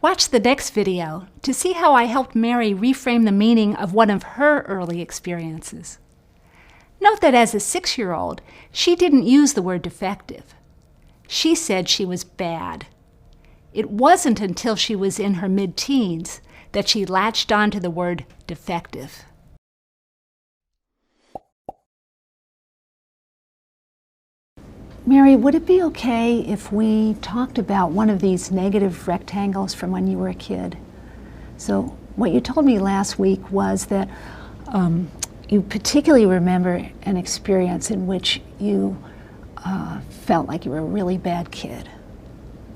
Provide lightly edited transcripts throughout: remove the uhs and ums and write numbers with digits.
Watch the next video to see how I helped Mary reframe the meaning of one of her early experiences. Note that as a 6-year-old, she didn't use the word defective. She said she was bad. It wasn't until she was in her mid-teens that she latched onto the word defective. Mary, would it be okay if we talked about one of these negative rectangles from when you were a kid? So what you told me last week was that you particularly remember an experience in which you felt like you were a really bad kid.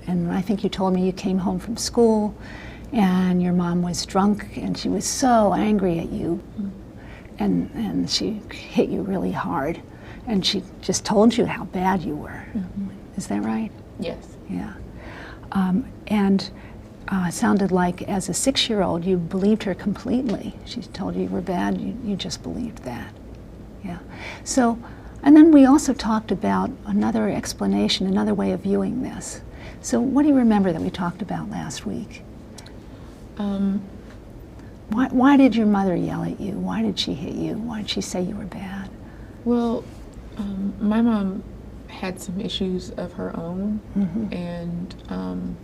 And I think you told me you came home from school and your mom was drunk and she was so angry at you and she hit you really hard. And she just told you how bad you were. Mm-hmm. Is that right? Yes. Yeah. It sounded like as a 6-year-old you believed her completely. She told you you were bad, you just believed that. Yeah. So, and then we also talked about another explanation, another way of viewing this. So what do you remember that we talked about last week? Why did your mother yell at you? Why did she hit you? Why did she say you were bad? Well, my mom had some issues of her own, mm-hmm. and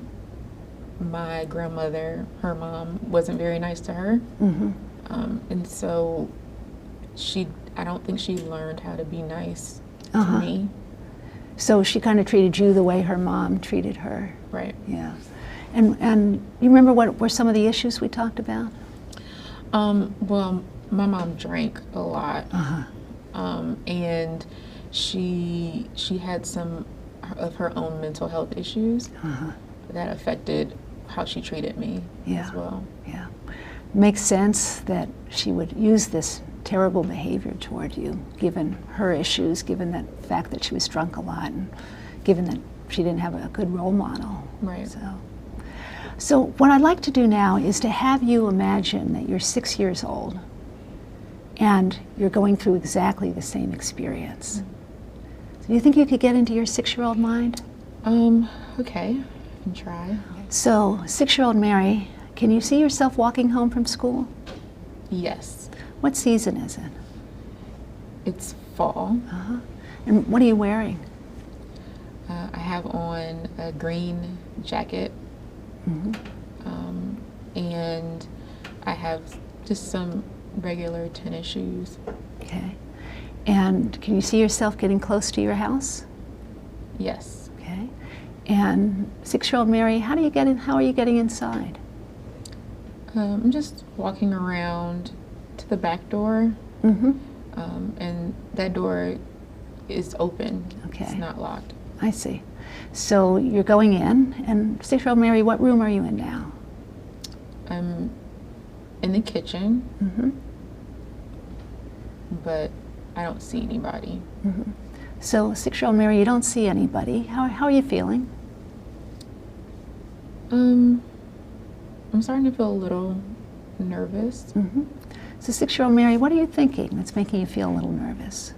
my grandmother, her mom, wasn't very nice to her, mm-hmm. And so I don't think she learned how to be nice to me. So she kind of treated you the way her mom treated her. Right. Yeah. And you remember what were some of the issues we talked about? Well, my mom drank a lot. And she had some of her own mental health issues that affected how she treated me as well. Yeah. Makes sense that she would use this terrible behavior toward you, given her issues, given the fact that she was drunk a lot, and given that she didn't have a good role model. Right. So what I'd like to do now is to have you imagine that you're 6 years old and you're going through exactly the same experience. Mm-hmm. So do you think you could get into your 6-year-old mind? Okay, I can try. So 6-year-old Mary, can you see yourself walking home from school? Yes. What season is it? It's fall. And what are you wearing? I have on a green jacket, mm-hmm. And I have just some regular tennis shoes. Okay. And can you see yourself getting close to your house? Yes. Okay. And 6-year-old Mary, how are you getting inside? I'm just walking around to the back door, mm-hmm. And that door is open. Okay. It's not locked. I see. So you're going in, and 6-year-old Mary, what room are you in now? I'm in the kitchen, mm-hmm. but I don't see anybody. Mm-hmm. So 6-year-old Mary, you don't see anybody. How are you feeling? I'm starting to feel a little nervous. Mm-hmm. So 6-year-old Mary, what are you thinking that's making you feel a little nervous?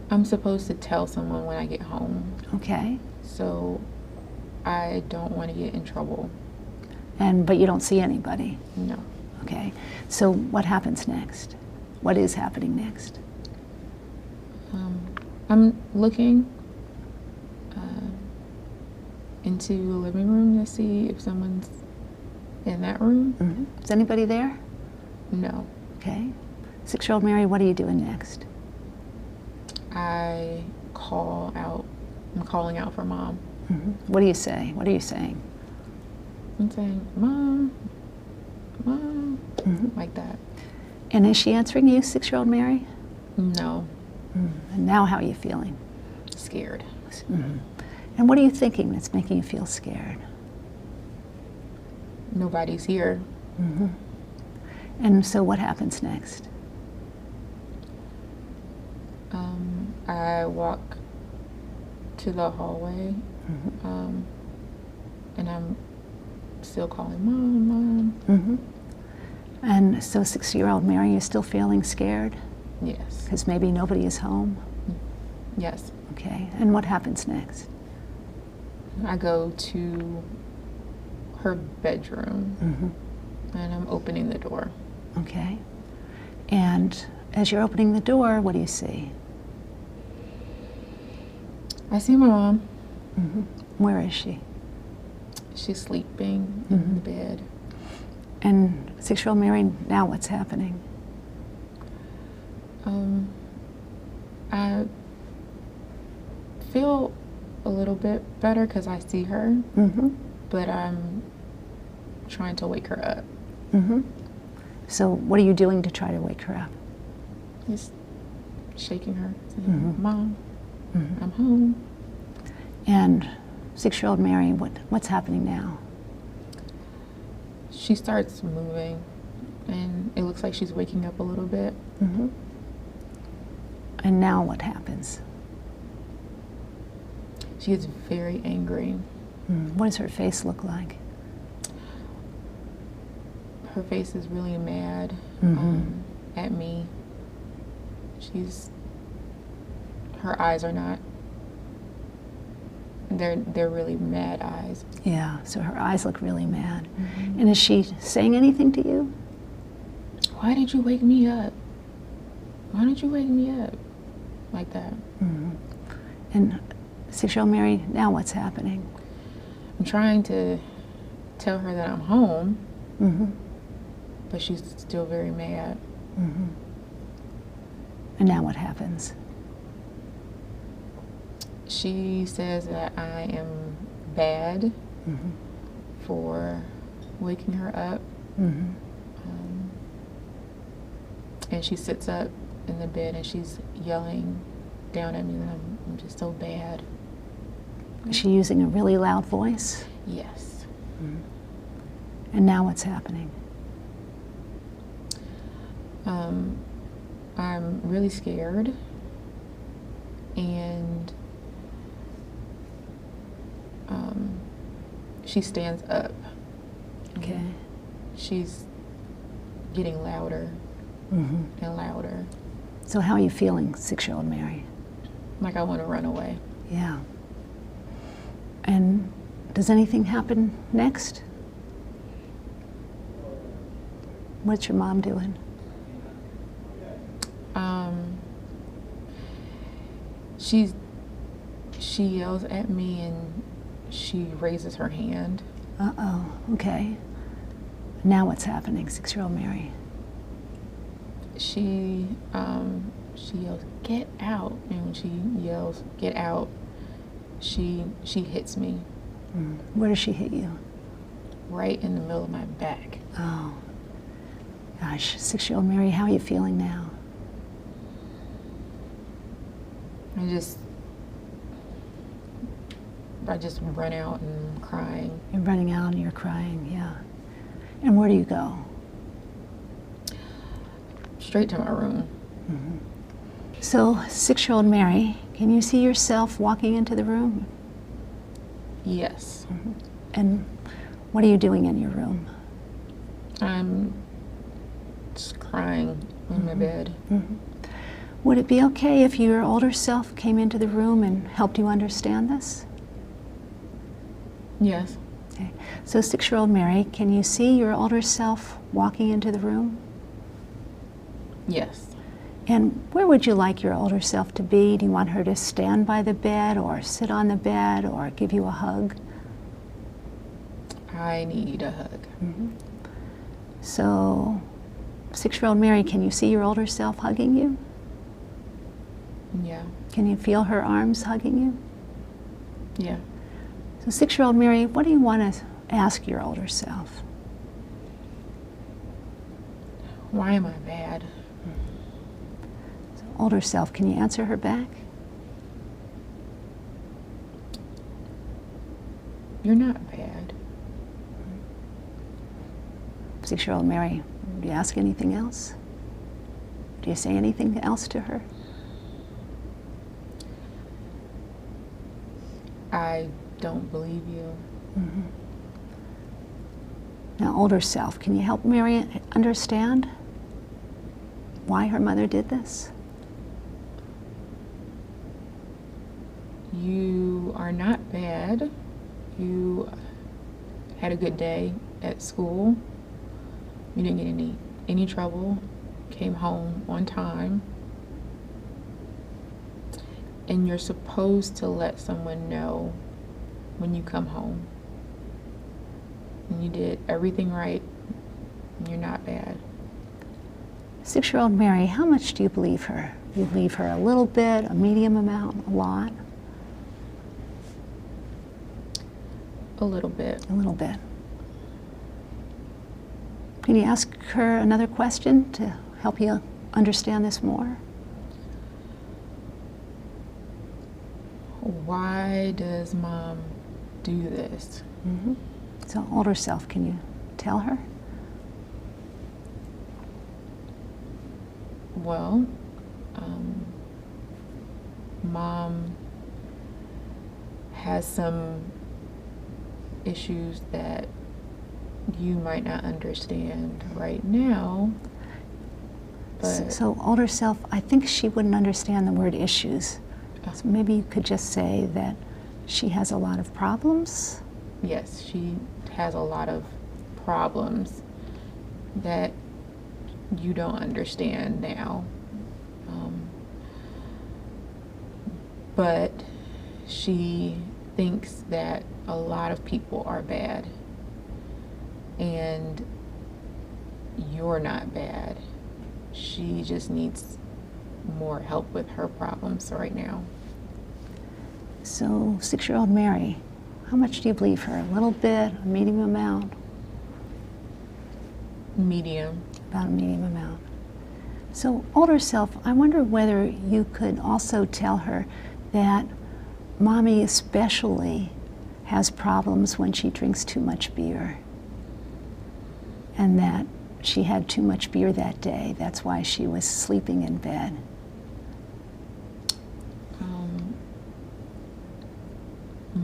I'm supposed to tell someone when I get home. Okay. So I don't want to get in trouble. But you don't see anybody? No. Okay. So what happens next? What is happening next? I'm looking into the living room to see if someone's in that room. Mm-hmm. Is anybody there? No. Okay. 6-year-old Mary, what are you doing next? I'm calling out for Mom. Mm-hmm. What do you say? What are you saying? I'm saying, Mom, mm-hmm. like that. And is she answering you, 6-year-old Mary? No. Mm-hmm. And now how are you feeling? Scared. Mm-hmm. And what are you thinking that's making you feel scared? Nobody's here. Mm-hmm. And so what happens next? I walk to the hallway, mm-hmm. And I'm still calling Mom. Mm-hmm. And so 6-year-old Mary, you're still feeling scared? Yes. Because maybe nobody is home? Yes. Okay. And what happens next? I go to her bedroom, and I'm opening the door. Okay. And as you're opening the door, what do you see? I see my mom. Where is she? She's sleeping in the bed. And 6-year-old Mary, now what's happening? I feel a little bit better because I see her, but I'm trying to wake her up. So what are you doing to try to wake her up? Just shaking her, saying, Mom, I'm home. And 6-year-old Mary, what's happening now? She starts moving, and it looks like she's waking up a little bit. And now what happens? She gets very angry. What does her face look like? Her face is really mad at me. Her eyes are not, they're really mad eyes. Yeah, so her eyes look really mad. And is she saying anything to you? Why did you wake me up? Why did you wake me up? Like that. And 6-year-old Mary, now what's happening? I'm trying to tell her that I'm home, but she's still very mad. And now what happens? She says that I am bad for waking her up. And she sits up in the bed and she's yelling down at me that I'm just so bad. Is she using a really loud voice? Yes. And now what's happening? I'm really scared, and she stands up. Okay. She's getting louder and louder. So how are you feeling, 6-year-old Mary? Like I want to run away. Yeah. And does anything happen next? What's your mom doing? She yells at me and she raises her hand. Uh-oh, okay. Now what's happening, 6-year-old Mary? She yells, "Get out!" And when she yells, "Get out," she hits me. Where does she hit you? Right in the middle of my back. Oh, gosh, 6-year-old Mary, how are you feeling now? I just run out and I'm crying. You're running out and you're crying, yeah. And where do you go? Straight to my room. So, 6-year-old Mary, can you see yourself walking into the room? Yes. And what are you doing in your room? I'm just crying in my bed. Would it be okay if your older self came into the room and helped you understand this? Yes. Okay. So 6-year-old Mary, can you see your older self walking into the room? Yes. And where would you like your older self to be? Do you want her to stand by the bed or sit on the bed or give you a hug? I need a hug. So 6-year-old Mary, can you see your older self hugging you? Yeah. Can you feel her arms hugging you? Yeah. So 6-year-old Mary, what do you want to ask your older self? Why am I bad? So older self, can you answer her back? You're not bad. 6-year-old Mary, do you ask anything else? Do you say anything else to her? I don't believe you. Now, older self, can you help Mary understand why her mother did this? You are not bad. You had a good day at school. You didn't get any trouble. Came home on time. And you're supposed to let someone know when you come home. And you did everything right. And you're not bad. 6-year-old Mary, how much do you believe her? You believe her a little bit, a medium amount, a lot? A little bit. A little bit. Can you ask her another question to help you understand this more? Why does Mom do this? Mm-hmm. So, older self, can you tell her? Well, Mom has some issues that you might not understand right now. But So, older self, I think she wouldn't understand the word issues. So maybe you could just say that she has a lot of problems. yes, she has a lot of problems that you don't understand now. But she thinks that a lot of people are bad, and you're not bad. She just needs more help with her problems right now. So, 6-year-old Mary, how much do you believe her? A little bit, a medium amount? Medium. About a medium amount. So, older self, I wonder whether you could also tell her that Mommy especially has problems when she drinks too much beer, and that she had too much beer that day. That's why she was sleeping in bed.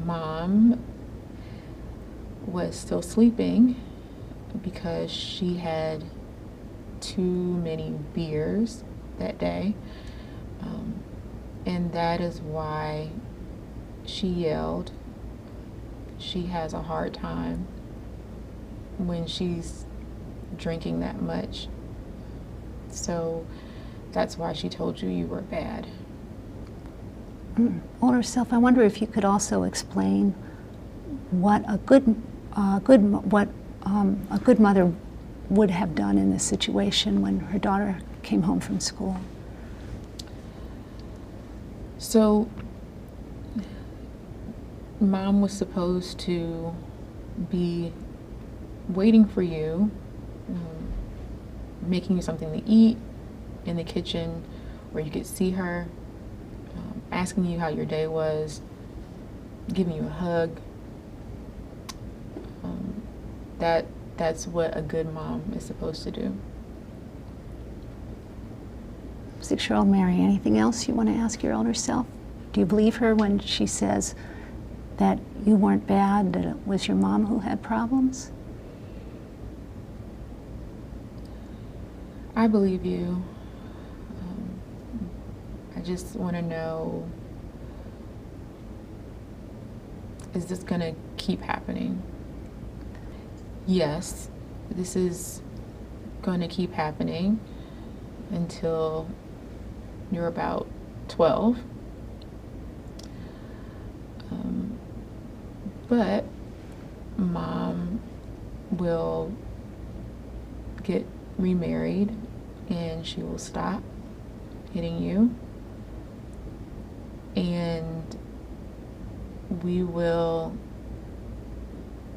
Mom was still sleeping because she had too many beers that day, and that is why she yelled. She has a hard time when she's drinking that much, so that's why she told you you were bad. Older self, I wonder if you could also explain what a good mother would have done in this situation when her daughter came home from school. So, Mom was supposed to be waiting for you, making you something to eat in the kitchen where you could see her, asking you how your day was, giving you a hug. That's what a good mom is supposed to do. 6-year-old Mary, anything else you want to ask your older self? Do you believe her when she says that you weren't bad, that it was your mom who had problems? I believe you. I just want to know, is this going to keep happening? Yes, this is going to keep happening until you're about 12. But Mom will get remarried and she will stop hitting you, and we will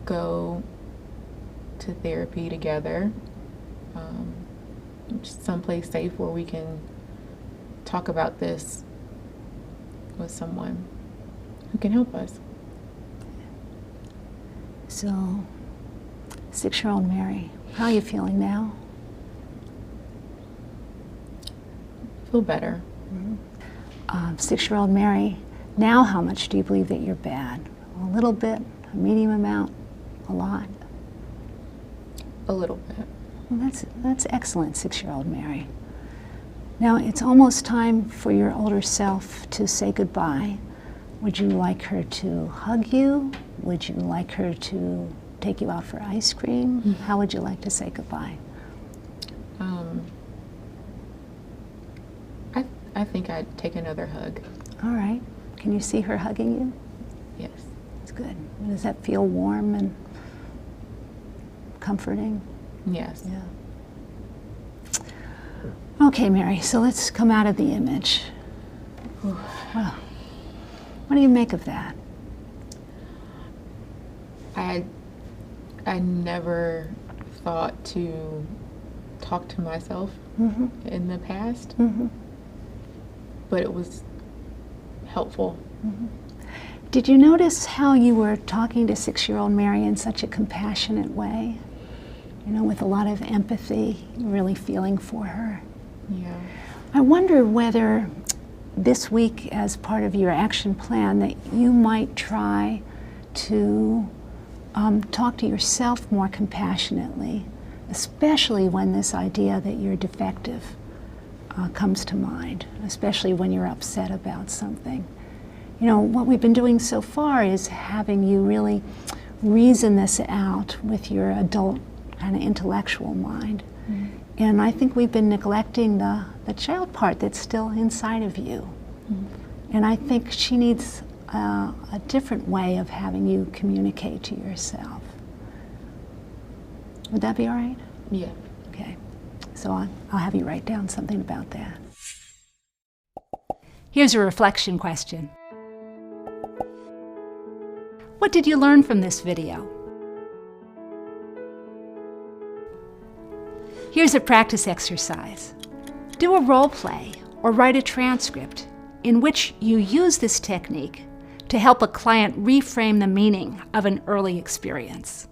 go to therapy together, someplace safe where we can talk about this with someone who can help us. So, 6-year-old Mary, how are you feeling now? Feel better. 6-year-old Mary, now how much do you believe that you're bad? A little bit, a medium amount, a lot? A little bit. Well, that's excellent, 6-year-old Mary. Now it's almost time for your older self to say goodbye. Would you like her to hug you? Would you like her to take you out for ice cream? How would you like to say goodbye? I think I'd take another hug. All right. Can you see her hugging you? Yes. That's good. Does that feel warm and comforting? Yes. Yeah. Okay, Mary, so let's come out of the image. Well, what do you make of that? I never thought to talk to myself in the past, but it was helpful. Did you notice how you were talking to 6-year-old Mary in such a compassionate way? You know, with a lot of empathy, really feeling for her. Yeah. I wonder whether this week, as part of your action plan, that you might try to talk to yourself more compassionately, especially when this idea that you're defective comes to mind, especially when you're upset about something. You know, what we've been doing so far is having you really reason this out with your adult kind of intellectual mind. And I think we've been neglecting the child part that's still inside of you. And I think she needs a different way of having you communicate to yourself. Would that be all right? Yeah. Okay. So I'll have you write down something about that. Here's a reflection question. What did you learn from this video? Here's a practice exercise. Do a role play or write a transcript in which you use this technique to help a client reframe the meaning of an early experience.